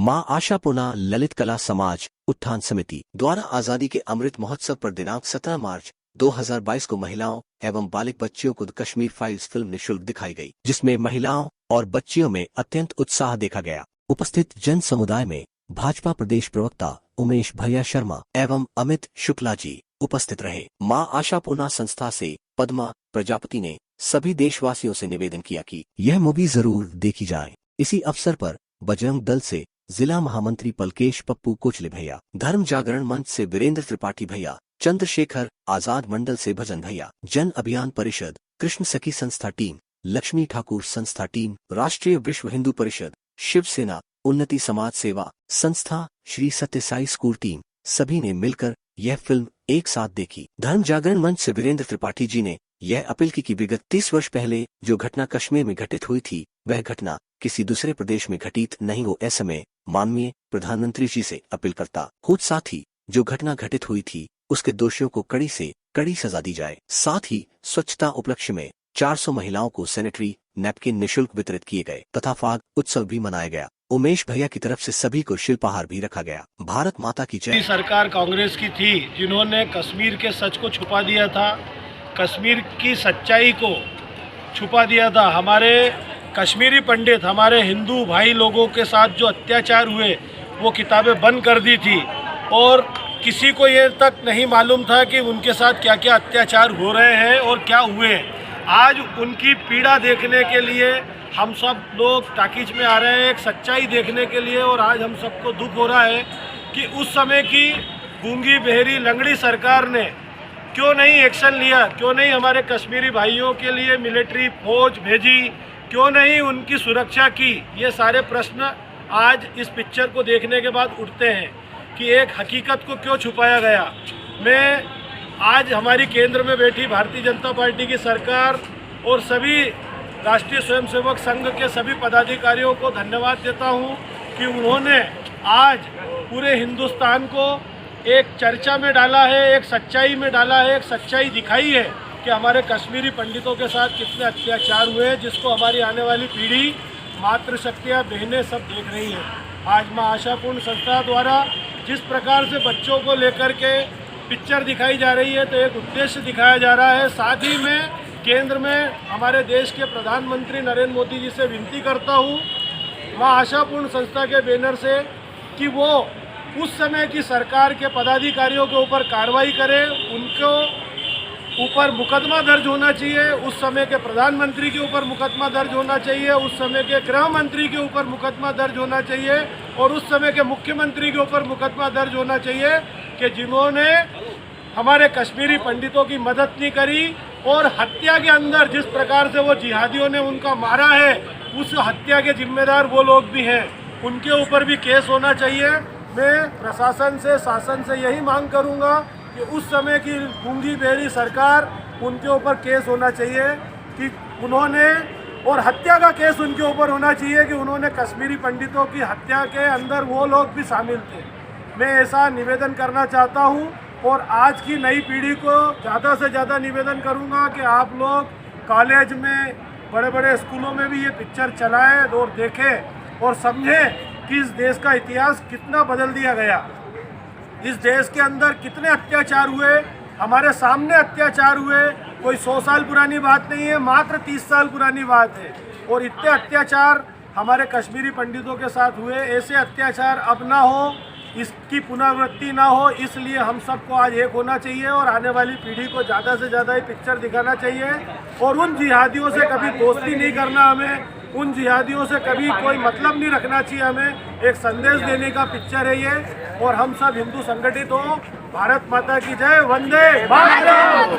मां आशापूर्णा ललित कला समाज उत्थान समिति द्वारा आजादी के अमृत महोत्सव पर दिनांक 17 मार्च 2022 को महिलाओं एवं बालिक बच्चियों को कश्मीर फाइल्स फिल्म निःशुल्क दिखाई गई, जिसमें महिलाओं और बच्चियों में अत्यंत उत्साह देखा गया। उपस्थित जन समुदाय में भाजपा प्रदेश प्रवक्ता उमेश भैया शर्मा एवं अमित शुक्ला जी उपस्थित रहे। मां आशापूर्णा संस्था से पद्मा प्रजापति ने सभी देशवासियों से निवेदन किया कि यह मूवी जरूर देखी जाए। इसी अवसर पर बजरंग दल से जिला महामंत्री पलकेश पप्पू कोचले भैया, धर्म जागरण मंच से वीरेंद्र त्रिपाठी भैया, चंद्रशेखर आजाद मंडल से भजन भैया, जन अभियान परिषद, कृष्ण सखी संस्था टीम, लक्ष्मी ठाकुर संस्था टीम, राष्ट्रीय विश्व हिंदू परिषद, शिवसेना, उन्नति समाज सेवा संस्था, श्री सत्य साई स्कूल टीम, सभी ने मिलकर यह फिल्म एक साथ देखी। धर्म जागरण मंच से वीरेंद्र त्रिपाठी जी ने यह अपील की कि विगत 30 वर्ष पहले जो घटना कश्मीर में घटित हुई थी, वह घटना किसी दूसरे प्रदेश में घटित नहीं हो। ऐसे में माननीय प्रधानमंत्री जी से अपील करता हूँ, साथ ही जो घटना घटित हुई थी उसके दोषियों को कड़ी से कड़ी सजा दी जाए। साथ ही स्वच्छता उपलक्ष्य में 400 महिलाओं को सैनिटरी नैपकिन निःशुल्क वितरित किए गए तथा फाग उत्सव भी मनाया गया। उमेश भैया की तरफ से सभी को शिल्पहार भी रखा गया। भारत माता की जय। सरकार कांग्रेस की थी जिन्होंने कश्मीर के सच को छुपा दिया था, कश्मीर की सच्चाई को छुपा दिया था। हमारे कश्मीरी पंडित, हमारे हिंदू भाई लोगों के साथ जो अत्याचार हुए वो किताबें बंद कर दी थी और किसी को ये तक नहीं मालूम था कि उनके साथ क्या क्या अत्याचार हो रहे हैं और क्या हुए हैं। आज उनकी पीड़ा देखने के लिए हम सब लोग टाकीज में आ रहे हैं, एक सच्चाई देखने के लिए। और आज हम सबको दुख हो रहा है कि उस समय की गूंगी बहरी लंगड़ी सरकार ने क्यों नहीं एक्शन लिया, क्यों नहीं हमारे कश्मीरी भाइयों के लिए मिलिट्री फौज भेजी, क्यों नहीं उनकी सुरक्षा की। ये सारे प्रश्न आज इस पिक्चर को देखने के बाद उठते हैं कि एक हकीकत को क्यों छुपाया गया। मैं आज हमारी केंद्र में बैठी भारतीय जनता पार्टी की सरकार और सभी राष्ट्रीय स्वयंसेवक संघ के सभी पदाधिकारियों को धन्यवाद देता हूं कि उन्होंने आज पूरे हिंदुस्तान को एक चर्चा में डाला है, एक सच्चाई में डाला है, एक सच्चाई दिखाई है कि हमारे कश्मीरी पंडितों के साथ कितने अत्याचार हुए, जिसको हमारी आने वाली पीढ़ी, मातृशक्तियाँ, बहनें सब देख रही हैं। आज मां आशापूर्ण संस्था द्वारा जिस प्रकार से बच्चों को लेकर के पिक्चर दिखाई जा रही है, तो एक उद्देश्य दिखाया जा रहा है। साथ ही में केंद्र में हमारे देश के प्रधानमंत्री नरेंद्र मोदी जी से विनती करता हूँ मां आशापूर्ण संस्था के बैनर से कि वो उस समय की सरकार के पदाधिकारियों के ऊपर कार्रवाई करें, उनको ऊपर मुकदमा दर्ज होना चाहिए, उस समय के प्रधानमंत्री के ऊपर मुकदमा दर्ज होना चाहिए, उस समय के गृह मंत्री के ऊपर मुकदमा दर्ज होना चाहिए और उस समय के मुख्यमंत्री के ऊपर मुकदमा दर्ज होना चाहिए कि जिन्होंने हमारे कश्मीरी पंडितों की मदद नहीं करी और हत्या के अंदर जिस प्रकार से वो जिहादियों ने उनका मारा है, उस हत्या के जिम्मेदार वो लोग भी हैं, उनके ऊपर भी केस होना चाहिए। मैं प्रशासन से, शासन से यही मांग करूंगा कि उस समय की गूंगी बहरी सरकार, उनके ऊपर केस होना चाहिए कि उन्होंने, और हत्या का केस उनके ऊपर होना चाहिए कि उन्होंने कश्मीरी पंडितों की हत्या के अंदर वो लोग भी शामिल थे। मैं ऐसा निवेदन करना चाहता हूँ और आज की नई पीढ़ी को ज़्यादा से ज़्यादा निवेदन करूँगा कि आप लोग कॉलेज में, बड़े बड़े स्कूलों में भी ये पिक्चर चलाएं और देखें और समझें कि इस देश का इतिहास कितना बदल दिया गया, इस देश के अंदर कितने अत्याचार हुए, हमारे सामने अत्याचार हुए। कोई 100 साल पुरानी बात नहीं है, मात्र 30 साल पुरानी बात है। और इतने अत्याचार हमारे कश्मीरी पंडितों के साथ हुए, ऐसे अत्याचार अब ना हो, इसकी पुनरावृत्ति ना हो, इसलिए हम सबको आज एक होना चाहिए और आने वाली पीढ़ी को ज़्यादा से ज़्यादा ये पिक्चर दिखाना चाहिए। और उन जिहादियों से कभी दोस्ती नहीं करना, हमें उन जिहादियों से कभी कोई मतलब नहीं रखना चाहिए। हमें एक संदेश देने का पिक्चर है ये और हम सब हिंदू संगठित हो। भारत माता की जय, वंदे मातरम।